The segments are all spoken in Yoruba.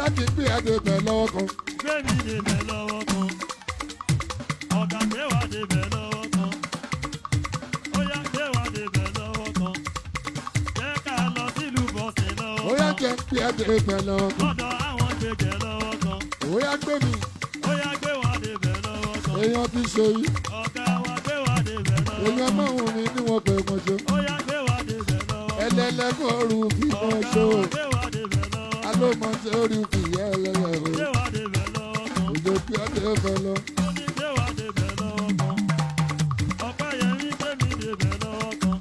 yá kí n gbé ẹ̀dẹ̀ bẹ̀ lọ́wọ́ kan. gbé mi débẹ̀ lọ́wọ́ kan. ọ̀gá gbé wa débẹ̀ lọ́wọ́ kan. ó yá gbé wa débẹ̀ lọ́wọ́ kan. jẹ́ ká lọ sílùú bọ̀sẹ̀ lọ́wọ́ kan. ó yá jẹ́ gbé ẹ̀dẹ̀ bẹ̀ lọ́wọ́ kan. lọ́dọ̀ àwọn gbẹ̀gẹ̀ lọ́wọ́ kan. ó yá gbé mi. ó yá gbé wa débẹ̀ lọ́wọ́ kan. èèyàn ti ṣe yìí. ọ̀gá wa gbé wa débẹ̀ lọ́wọ́ kan. èèyàn mọ̀hún mi ní wọn pẹ̀ mọ̀ ṣe. ó yá gbé wa débẹ̀ lọ́wọ́ kan. ẹlẹ́lẹ́kọ̀ọ́rù fi mọ̀ ọ̀gá ṣe. wa gbé wa débẹ̀ lọ́wọ́ kan. alómọ tí ó rí fi yẹ ẹlẹ́lẹ́ o. gbé wa débẹ̀ lọ́wọ́ kan. òjò gbé ẹ̀dẹ̀ bẹ̀ lọ. ó ní gbé wa débẹ̀ lọ́wọ́ kan. ọ̀pá yẹn ní gbé mi débẹ̀ lọ́wọ́ kan.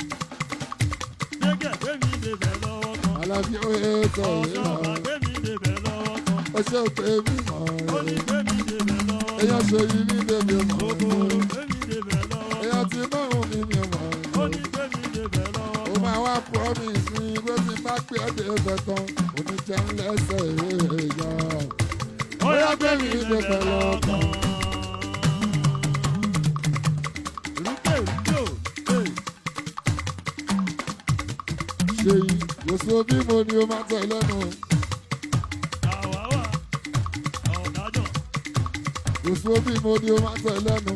gbẹ́gẹ̀ gbé mi débẹ̀ lọ́wọ́ kan. alábí ó yẹ sọ yìí ọ̀ṣọ́ba hàn. gbé mi débẹ̀ lọ́wọ́ kan. ó ṣe pé mi mọ̀ ó ní rẹ̀. gbé mi débẹ̀ lọ́wọ́ kan. èèyàn ṣe yìí ní bèbè mọ̀ kòkòrò rẹ̀. gbé mi débẹ̀ lọ́wọ́ èèyàn kan. ti mọ̀hún mi ní mọ̀ ó rẹ̀. ní gbé mi débẹ̀ lọ́wọ́ ó kan. máa wá promise mi pé tí n bá pé ẹ̀dẹ̀ bẹ̀ tán oníjẹ́ ń lẹ́sẹ̀ èèyàn. ó yá gbé mi débẹ̀ lọ́wọ́ kan. rúkè rúkè ò. ṣe yìí kò sí bí mo ní o máa tẹ̀ lẹ́nu. àwáwá ọ̀dájọ́. kò sí bí mo ní o máa tẹ̀ lẹ́nu.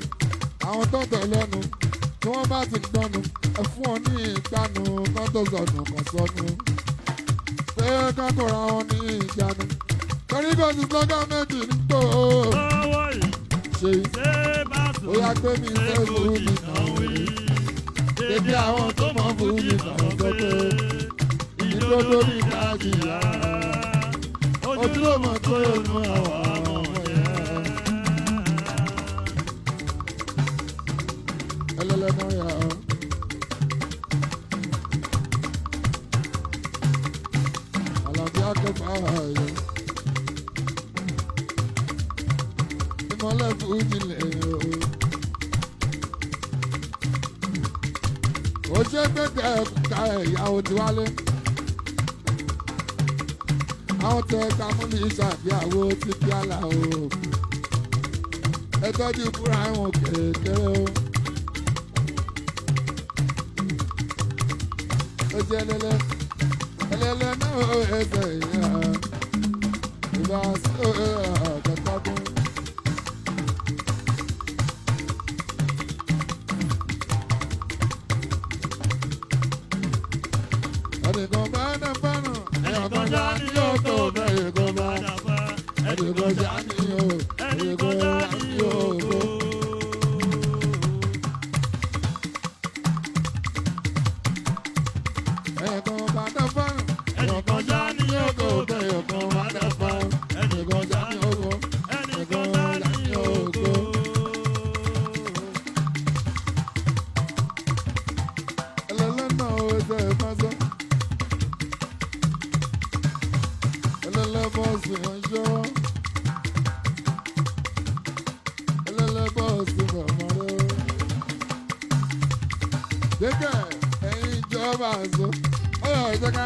àwọn tó tẹ̀ lẹ́nu tí wọ́n bá ti gbọ́nu ẹ fún ọ ní ìgbàanu kan tó sọnù kan sọnù. pé kákọ̀ra wọn ní ìjánu. torí kò sí slogan méjì nígbò. lọ́wọ́ yìí ṣe yìí ṣé bá sùn. ó yá gbé mi ṣe fújì náà wí. Dédé àwọn tó mọ fújì náà sọ pé ìdodo ní ìdájì ara. Ojúlọ́mọ tó yọnu àwọn ọmọ yẹn. ẹlẹ́lẹ́mọ̀ yà ọ́. Àlàbí akẹ́kọ̀ọ́ ààyè. Ìmọ̀lẹ̀ fújì lè o. Ó ṣe gbẹ́gbẹ́ ẹ̀ka ìyàwó ti wálé. Àwọn tẹ Kamúlì ìṣàfihàwó ti kí àlà o. Ẹ tọ́jú fúnra ẹ̀wọ̀n kékeré o. Ó jẹ́ ẹlẹ́lẹ́ náà ó ẹsẹ̀ ìyá. Ìbá sí ọ̀kẹ́kọ̀ọ́dún. Ẹnìkan bá dá fánà, ẹnìkan já ní yóò tó bẹ́ẹ̀ kan bá. Ẹnìkan já ní yóò, ẹnìkan já ní yóò tó. Ẹnìkan bá dá fánà, ẹnìkan já ní yóò tó bẹ́ẹ̀ kan bá dá fánà. Ẹnìkan já ní yóò tó, ẹnìkan já ní yóò tó. Ẹlẹ́lẹ́ náà ó ṣe é máa sọ. Ẹlẹ́lẹ́ bọ́ọ̀sì ọjọ́. Ẹlẹ́lẹ́ bọ́ọ̀sì màmá rẹ̀. Gẹ́gẹ́ ẹ̀yin ìjọba àṣọ. Ọyọ̀ ìjọba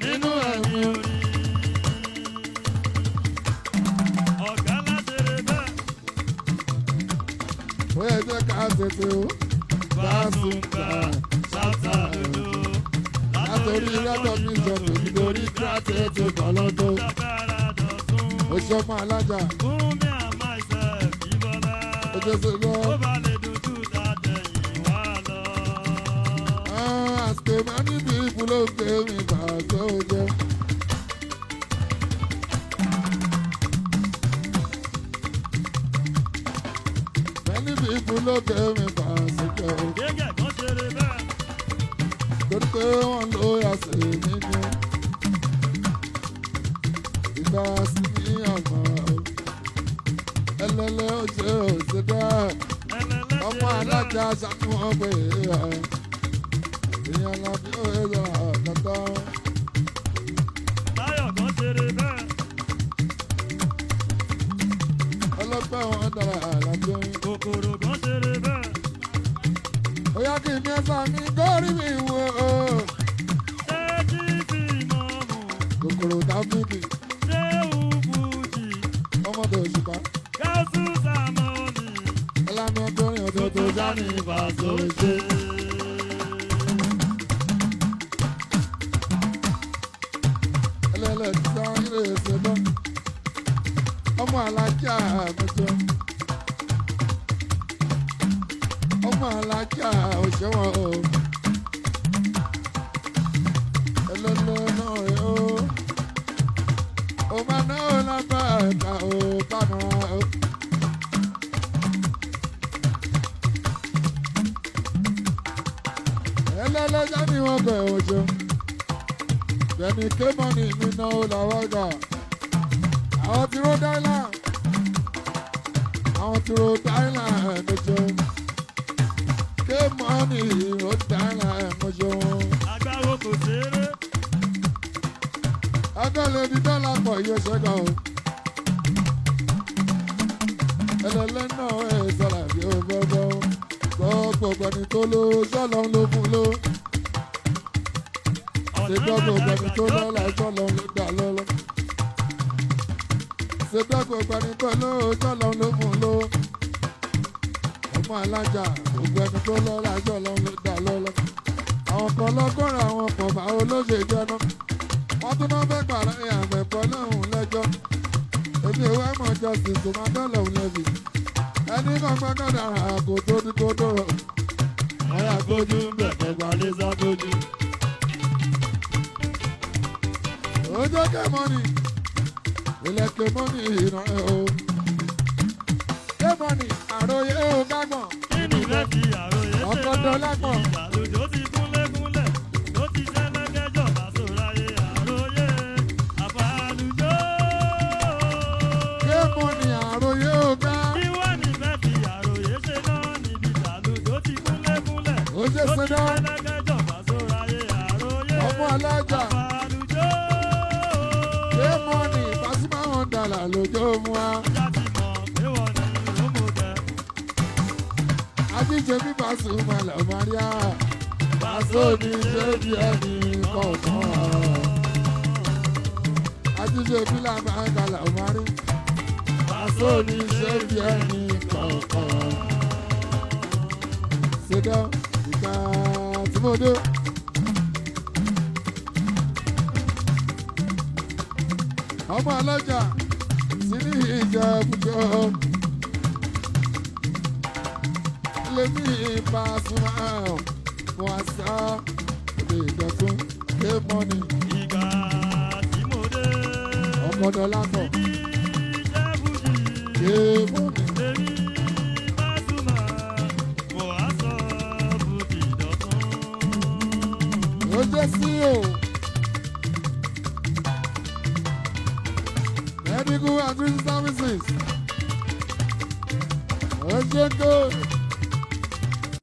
Nínú ẹ̀mí orí. Ọ̀gá láṣẹrẹ bẹ́ẹ̀. bóyá ẹjẹ́ ká tètè o. Básùnkà ṣáta dodo. Látòrí lọ́dọ̀ mi sọ̀rọ̀ nítorí kíláàsì tó kàn lọ́dọ̀. Lágbára dọ̀tún. Oṣọ́mọ alájà. Fún mi àmà ìṣẹ̀ ìbọ̀lá. Ojú ṣe lọ. Ó bá lè dojú tàtẹ̀yìn wá lọ. Àsìkò máa ní bí ìbúlò gbé mi bà tó jẹ́. Many people look at me pass it down. Gẹ́gẹ́ kan ṣeré bẹ́ẹ̀. Torí pé wọ́n ló yà sí nínú. Ìgbà sí ní àmọ́. Ẹlẹ́lẹ́ ó ṣe òṣèdá. Ẹlẹ́lẹ́ Ọmọ ṣeré alájà bẹ́ẹ̀. ṣàánú wọn pé èèyàn lábí ó yẹ lọ àkàtà. Táyọ̀ kan ṣeré bẹ́ẹ̀. Ọlọ́pẹ́ wọn dára àlàbí oyin. Kòkòrò kan ṣeré bẹ́ẹ̀. Ó yá kí ni ẹ̀sà mi górí mi wò ó. Ṣé jíìsì mọ́mù? Kòkòrò dábìbì Ṣé ùbùjì? ọmọdé òṣùpá. Gáúsù sàmọ́nì. Ẹlẹ́mi ọdún ọdún tó já ní ìbàdàn ṣe. Ẹlẹ́lẹ́ ti sá ilé ìṣẹ̀dá. ọmọ alájà àmọ́jọ́ ọmọ alájà òṣèwọ̀n o ẹlẹ́lẹ́ náà rẹ̀ o ọmọ náà lábẹ́ ẹ̀ka o kánú o. ẹlẹ́lẹ́jà ni wọ́n bẹ̀ òjò bẹ̀ni kémọ́nì mi náà ó làwọn gbà àwọn tí Rhode Island àwọn tí Rhode Island lójó kémọ́nì Rhode Island lójó. Agbáwo kò ṣeré. agbálẹ̀ ní dọ́là pọ̀ iye ṣẹ́gun o ẹlẹ́lẹ́ náà ẹ̀ sọ̀rọ̀ bí ó gbọ́gbọ́ gbogbo ẹni tó ló ṣọ́lọ́ ló fún ló ṣe gbogbo ẹni tó lọ́la ṣọ́lọ́ ló dà lọ́lọ́ ṣe gbogbo ẹni tó ló ṣọ́lọ́ ló fún ló ọmọ alájà gbogbo ẹni tó lọ́la ṣọ́lọ́ ló dà lọ́lọ́ àwọn kan lọ́gọ́rùn àwọn kan bá olóṣè jẹ́nu wọ́n tún náà fẹ́ gbà láyé àgbẹ̀pọ̀ lọ́hùn lẹ́jọ́ èmi ò wá mọ̀ justice tó máa dọ́là òun lẹ́bi ẹni kan gbọ́dọ̀ dára àgò tó ní kó dọ̀rọ̀ Wọ́n yà gbójú ń bẹ̀ kẹgbà lé sábójú. ojú kẹ́mọ́nì ilẹ̀ kẹ́mọ́nì ìran ẹ̀ o kẹ́mọ́nì àròyé o kágbọ̀n Nínú ilé ti àròyé ṣe ọkọ̀ dọ́lágbọ̀n ìgbàlódé ó ti kúnlẹ̀kúnlẹ̀ ló ti ṣẹlẹ́gẹ́jọ́ bá sóráyé àròyé àfàlùjọ́. kẹ́mọ́nì àròyé o ká Kí wá nífẹ̀ fi àròyé ṣe náà níbi ìgbàlódé ó ti kúnlẹ̀kúnlẹ̀ ó ṣe ló ti ṣẹ́dá ṣẹlẹ́gẹ́jọ́ bá sóráyé àròyé ọmọ alájà àfàlùjọ́. kẹ́mọ́nì Pasuma wọn dàlà lójó mu wa Ajá ti mọ̀ pé wọ́n ní ìrómọdé. ajíjẹ bí Pasuma lọ Maria Paso ní ṣé bí ẹni kọ̀ọ̀kan ajíjẹ bí làbàgà lọ Maria Paso ní ṣé bí ẹni kọ̀ọ̀kan ṣẹdá ìka tí mo dé. ọmọ alájà sí ní Ìjẹ̀bú-Òde lèmi Pasuma mo àṣà òde ìdọ̀tún kémọ́nì Ìgbà tí mo dé. ọmọdé látọ̀ Ìjẹ̀bú-Òde. kémọ́nì Èmi Pasuma, mo á sọ bùtì dọ̀tún. ó jẹ́ sí o medical and services ó jẹ́ good.